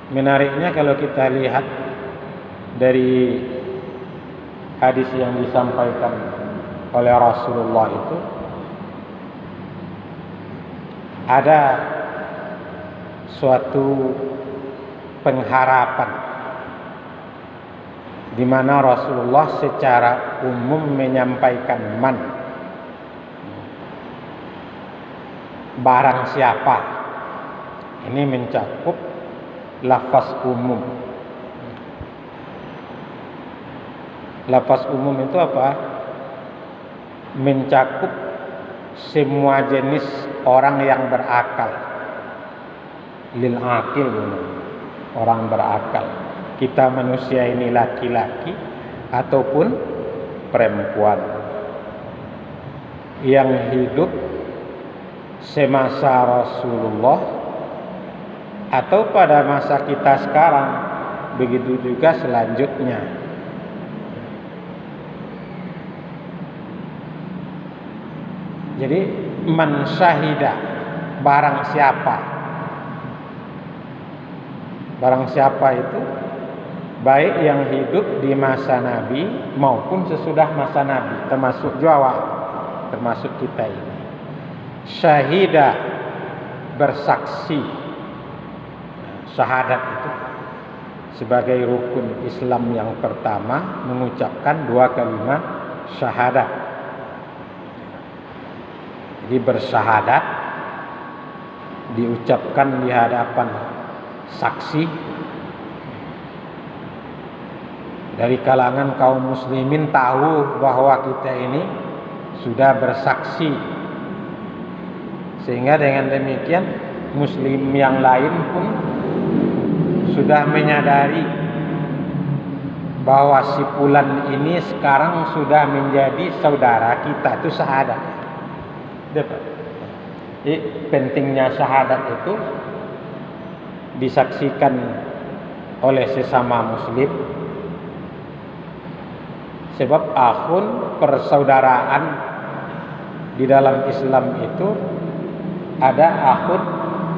Menariknya kalau kita lihat dari hadis yang disampaikan oleh Rasulullah itu, ada suatu pengharapan di mana Rasulullah secara umum menyampaikan barang siapa. Ini mencakup lafaz umum. Lafaz umum itu apa? Mencakup semua jenis orang yang berakal. Lil aqil, orang berakal. Kita manusia ini laki-laki ataupun perempuan yang hidup semasa Rasulullah atau pada masa kita sekarang, begitu juga selanjutnya. Jadi man syahida, barang siapa itu baik yang hidup di masa Nabi maupun sesudah masa Nabi, termasuk termasuk kita ini. Syahida, bersaksi. Syahadat itu sebagai rukun Islam yang pertama, mengucapkan 2 kalimat syahadat. Jadi bersyahadat diucapkan di hadapan saksi dari kalangan kaum muslimin, tahu bahwa kita ini sudah bersaksi, sehingga dengan demikian muslim yang lain pun sudah menyadari bahwa si fulan ini sekarang sudah menjadi saudara kita, itu syahadat. Jadi pentingnya syahadat itu disaksikan oleh sesama muslim, sebab akhun, persaudaraan di dalam Islam itu ada akhun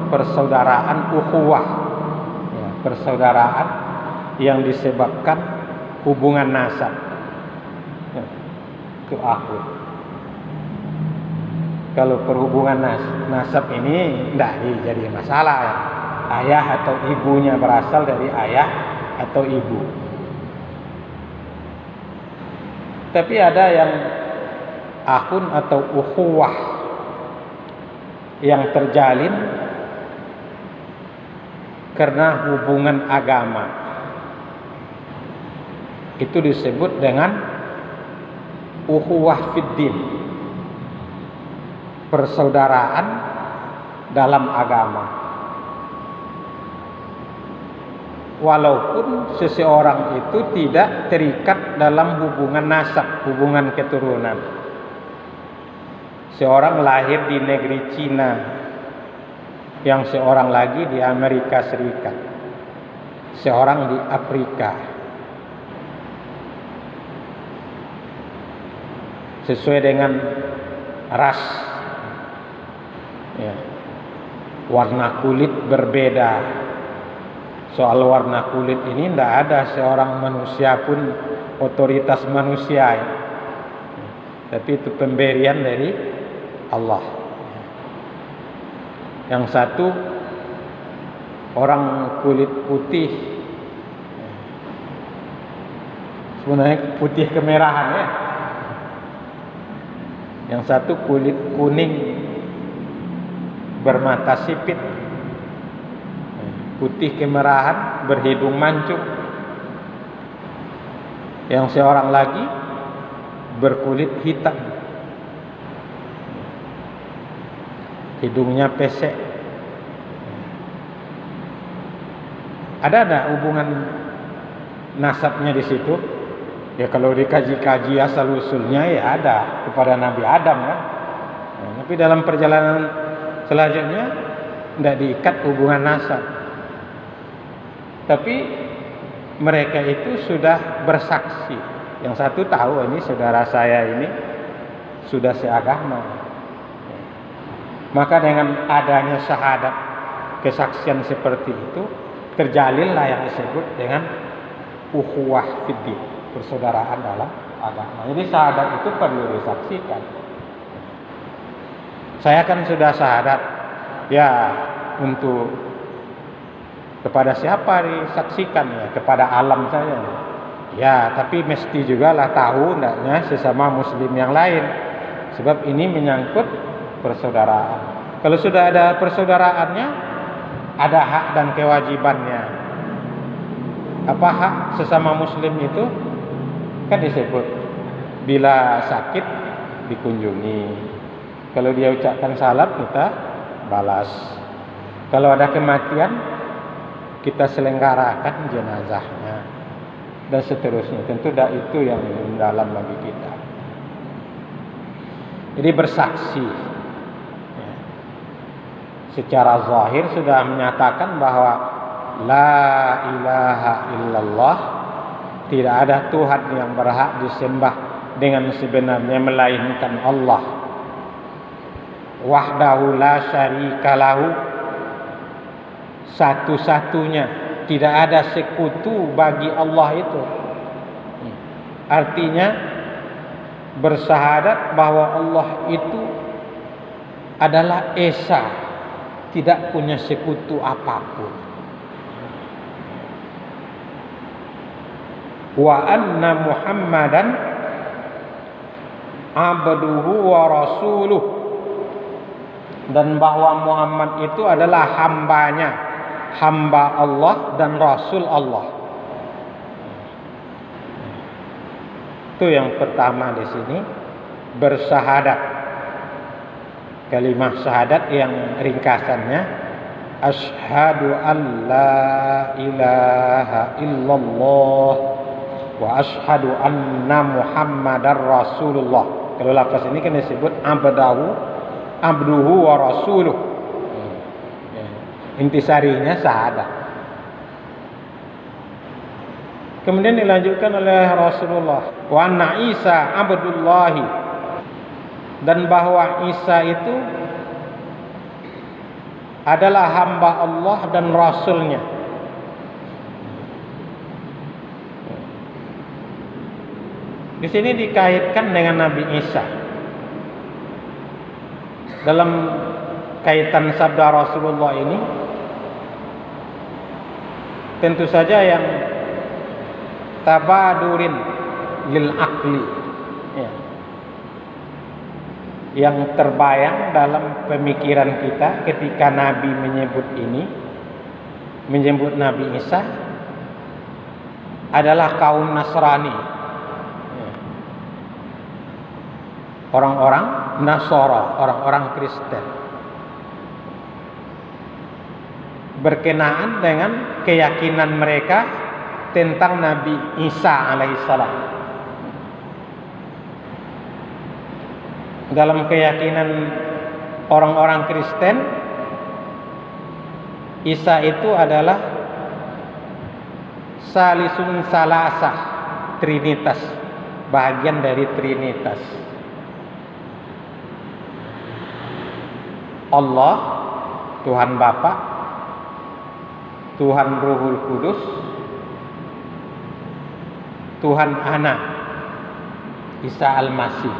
persaudaraan ukhuwah, persaudaraan yang disebabkan hubungan nasab, itu akhun. Kalau perhubungan nasab ini tidak jadi masalah ya. Ayah atau ibunya berasal dari ayah atau ibu. Tapi ada yang akhun atau ukhuwah yang terjalin karena hubungan agama. Itu disebut dengan ukhuwah fiddin, persaudaraan dalam agama. Walaupun seseorang itu tidak terikat dalam hubungan nasab, hubungan keturunan. Seorang lahir di negeri Cina, yang seorang lagi di Amerika Serikat, seorang di Afrika. Sesuai dengan ras, ya, warna kulit berbeda. Soal warna kulit ini tidak ada seorang manusia pun otoritas manusia, ya. Tapi itu pemberian dari Allah. Yang satu orang kulit putih, sebenarnya putih kemerahan ya. Yang satu kulit kuning bermata sipit, putih kemerahan berhidung mancung. Yang seorang lagi berkulit hitam, hidungnya pesek. Ada hubungan nasabnya di situ? Ya kalau dikaji-kaji asal usulnya ya ada kepada Nabi Adam kan. Nah, tapi dalam perjalanan selanjutnya tidak diikat hubungan nasab. Tapi mereka itu sudah bersaksi. Yang satu tahu ini saudara saya ini sudah seagama. Maka dengan adanya syahadat, kesaksian seperti itu, terjalin lah yang disebut dengan ukhuwah fiddin, persaudaraan dalam agama. Jadi syahadat itu perlu disaksikan. Saya kan sudah syahadat, ya untuk kepada siapa disaksikan, ya kepada alam saja. Ya, tapi mesti juga lah tahu hendaknya sesama muslim yang lain, sebab ini menyangkut persaudaraan. Kalau sudah ada persaudaraannya, ada hak dan kewajibannya. Apa hak sesama muslim itu? Kan disebut bila sakit dikunjungi, kalau dia ucapkan salam kita balas, kalau ada kematian kita selenggarakan jenazahnya, dan seterusnya. Tentu itu yang dalam bagi kita. Jadi bersaksi secara zahir sudah menyatakan bahwa la ilaha illallah, tidak ada Tuhan yang berhak disembah dengan sebenarnya melainkan Allah. Wahdahu la syarika lahu, satu-satunya, tidak ada sekutu bagi Allah itu. Artinya bersyahadat bahwa Allah itu adalah esa, tidak punya sekutu apapun. Wa anna Muhammadan abduhu wa rasuluh, dan bahwa Muhammad itu adalah hambanya, hamba Allah dan Rasul Allah. Itu yang pertama di sini, bersyahadat. Kalimah syahadat yang ringkasannya asyhadu an la ilaha illallah wa asyhadu anna Muhammadar Rasulullah. Kalau lafaz ini kan disebut abduhu wa rasuluh. Intisarinya syahadat. Kemudian dilanjutkan oleh Rasulullah, wa anna Isa abdullahi, dan bahwa Isa itu adalah hamba Allah dan Rasulnya. Di sini dikaitkan dengan Nabi Isa. Dalam kaitan sabda Rasulullah ini, tentu saja yang tabadurin lil akli, ya, yang terbayang dalam pemikiran kita ketika Nabi menyebut ini, menyebut Nabi Isa adalah kaum Nasrani, orang-orang Nasara, orang-orang Kristen, berkenaan dengan keyakinan mereka tentang Nabi Isa alaihissalam. Dalam keyakinan orang-orang Kristen, Isa itu adalah salisun salasah, trinitas, bagian dari trinitas. Allah, Tuhan Bapa, Tuhan Ruhul Kudus, Tuhan Anak, Isa Al-Masih.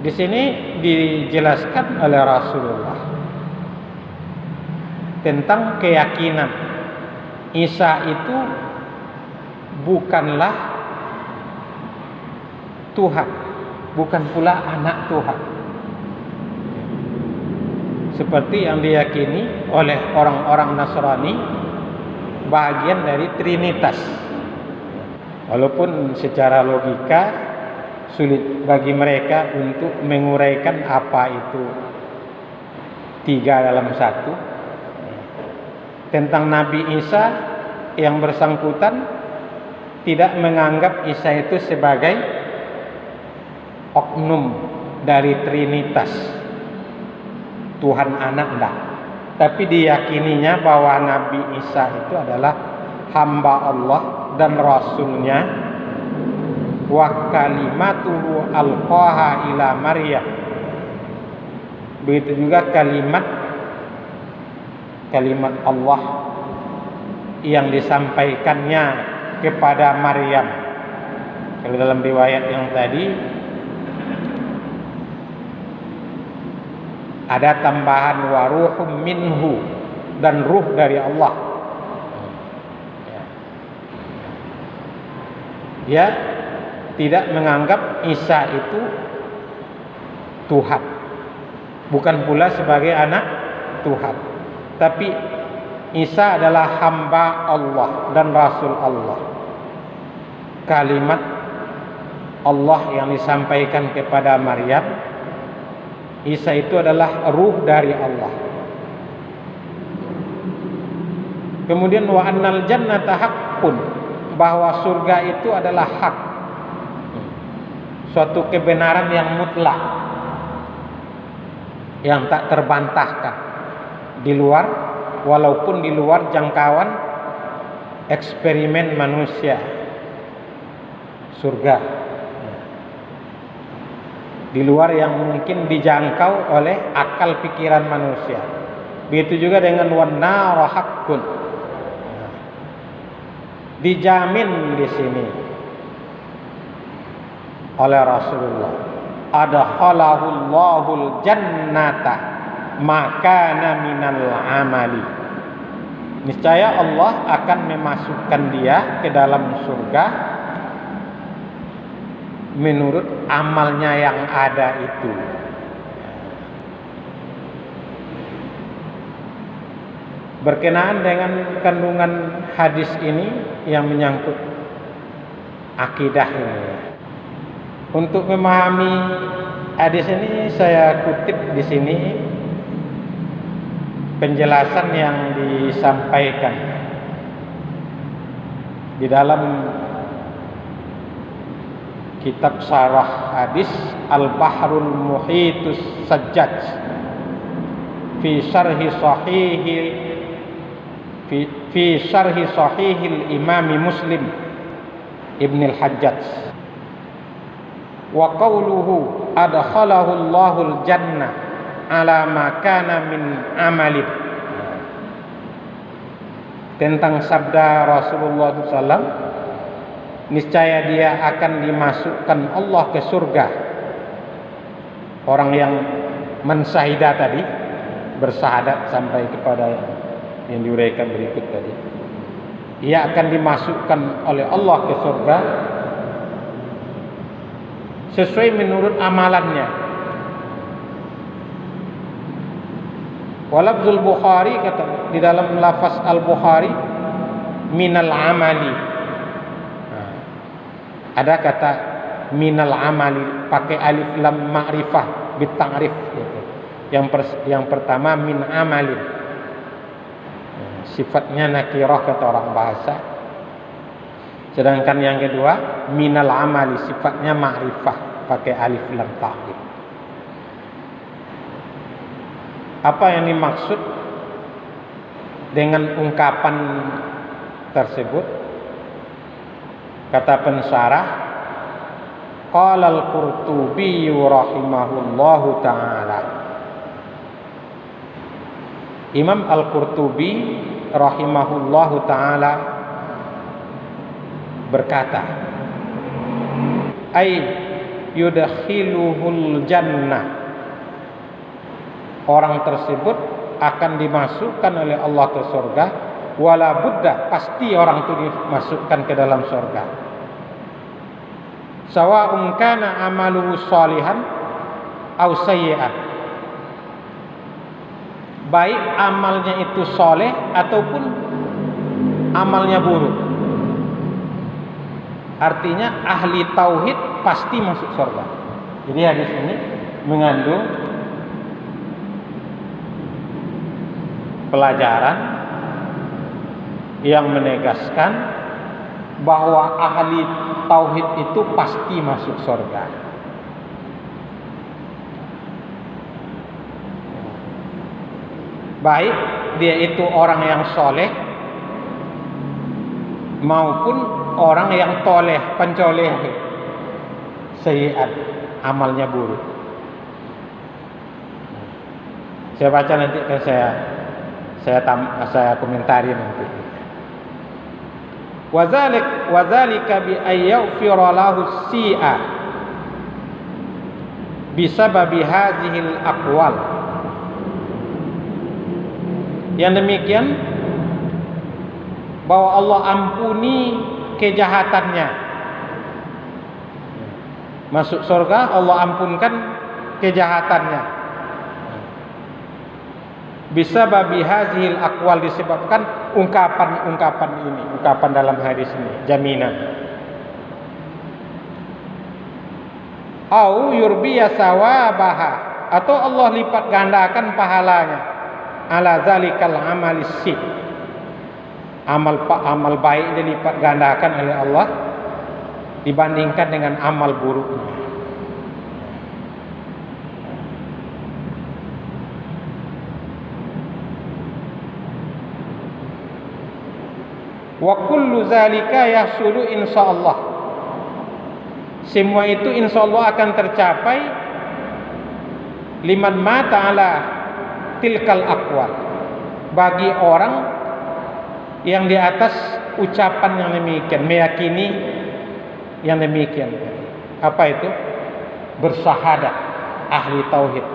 Di sini dijelaskan oleh Rasulullah tentang keyakinan Isa itu bukanlah Tuhan, bukan pula anak Tuhan, seperti yang diyakini oleh orang-orang Nasrani, bagian dari Trinitas. Walaupun secara logika sulit bagi mereka untuk menguraikan apa itu tiga dalam satu. Tentang Nabi Isa, yang bersangkutan tidak menganggap Isa itu sebagai oknum dari Trinitas, Tuhan Anak, enggak. Tapi diyakininya bahwa Nabi Isa itu adalah hamba Allah dan Rasulnya, wa kalimatuhu alqaha ila Maryam. Begitu juga kalimat kalimat Allah yang disampaikannya kepada Maryam. Kalau dalam riwayat yang tadi ada tambahan wa ruhum minhu, dan ruh dari Allah. Dia tidak menganggap Isa itu Tuhan, bukan pula sebagai anak Tuhan, tapi Isa adalah hamba Allah dan Rasul Allah. Kalimat Allah yang disampaikan kepada Maryam, Isa itu adalah ruh dari Allah. Kemudian wa annal jannata haqqun, bahwa surga itu adalah hak, suatu kebenaran yang mutlak, yang tak terbantahkan, walaupun di luar jangkauan eksperimen manusia. Surga di luar yang mungkin dijangkau oleh akal pikiran manusia. Begitu juga dengan wan nar haqqun, dijamin di sini oleh Rasulullah, adkhalahu Allahul jannata makana minal amali, niscaya Allah akan memasukkan dia ke dalam surga menurut amalnya yang ada itu. Berkenaan dengan kandungan hadis ini yang menyangkut akidah ini, untuk memahami hadis ini saya kutip di sini penjelasan yang disampaikan di dalam kitab Syarah Hadis Al-Bahrul Muhitus Sajjaj fi syarhi sahihil Imam Muslim Ibn al-Hajjaj. Wa qawluhu adkhalahu Allahul jannah ala ma kana min amalin, tentang sabda Rasulullah SAW, niscaya dia akan dimasukkan Allah ke surga. Orang yang mensyahidah tadi, bersahadat sampai kepada yang diuraikan berikut tadi, ia akan dimasukkan oleh Allah ke surga sesuai menurut amalannya. Walafzul Bukhari, kata di dalam lafaz Al-Bukhari, minal amali, ada kata minal amali pakai alif lam ma'rifah bita'rif gitu. Yang pertama min amalin, sifatnya nakirah kata orang bahasa. Sedangkan yang kedua minal amali, sifatnya ma'rifah pakai alif lam ta'rif. Apa yang dimaksud dengan ungkapan tersebut? Kata pensyarah, qala al-Qurtubi rahimahullahu ta'ala, Imam Al-Qurtubi rahimahullahu ta'ala berkata, ay yudkhiluhul jannah, orang tersebut akan dimasukkan oleh Allah ke surga, wala budda, pasti orang itu dimasukkan ke dalam surga. Sawa'un kana amaluhu shalihan aw sayyi'an, baik amalnya itu soleh ataupun amalnya buruk. Artinya ahli tauhid pasti masuk surga. Jadi hadis ini mengandung pelajaran yang menegaskan bahwa ahli tauhid itu pasti masuk surga. Baik dia itu orang yang soleh maupun orang yang toleh, pencoleh, sayyi'at, amalnya buruk. Saya baca nanti, kan Saya komentari nanti. Wadzalika bi ayyaghfira lahu si'a bisababi hadzihil aqwal. Yang demikian bahwa Allah ampuni kejahatannya. Masuk surga Allah ampunkan kejahatannya. Bisa babi hazil aqwal, disebabkan ungkapan ini, ungkapan dalam hadis ini, jaminan. Au yurbiya sawabaha, atau Allah lipat gandakan pahalanya. Ala zalikal amalis sid, amal baik dilipat gandakan oleh Allah dibandingkan dengan amal buruknya. Wa kullu zalika yahsulu insyaallah. Semua itu insyaallah akan tercapai liman mata ala tilkal aqwal, bagi orang yang di atas ucapan yang demikian, meyakini yang demikian. Apa itu? Bersyahadat, ahli tauhid,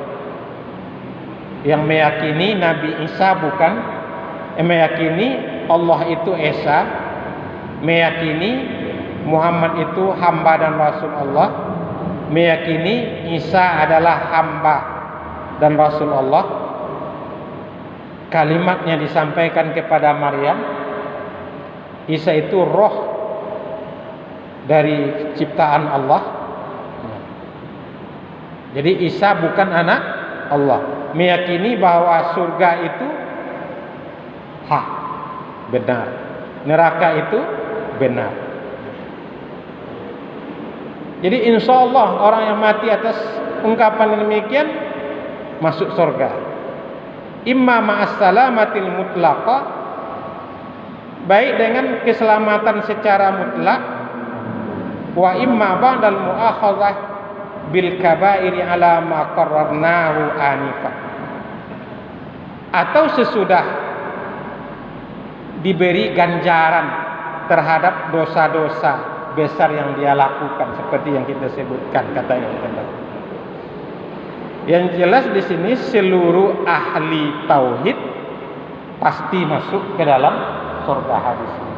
yang meyakini Nabi Isa bukan, meyakini Allah itu Esa, meyakini Muhammad itu hamba dan rasul Allah, meyakini Isa adalah hamba dan rasul Allah. Kalimatnya disampaikan kepada Maryam, Isa itu roh dari ciptaan Allah. Jadi Isa bukan anak Allah. Meyakini bahwa surga itu hak, benar, neraka itu benar. Jadi insya Allah orang yang mati atas ungkapan yang demikian masuk surga. Imma ma'as salamatil mutlaqa, baik dengan keselamatan secara mutlak, wa imma ba'dal mu'akhadzah bil kaba'iri ala ma qarrarnahu anifa, atau sesudah diberi ganjaran terhadap dosa-dosa besar yang dia lakukan, seperti yang kita sebutkan kata yang tadi. Yang jelas di sini seluruh ahli tauhid pasti masuk ke dalam surga hadis ini.